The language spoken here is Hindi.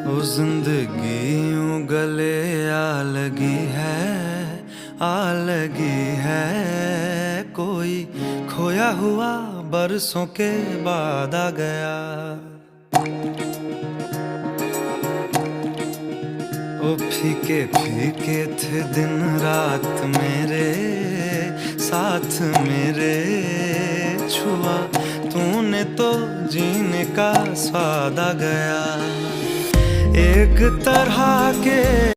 ओ जिंदगी यूं गले आ लगी है कोई खोया हुआ बरसों के बाद आ गया। ओ फीके फीके थे दिन रात मेरे साथ मेरे, छुआ तूने तो जीने का स्वाद आ गया। एक तरह के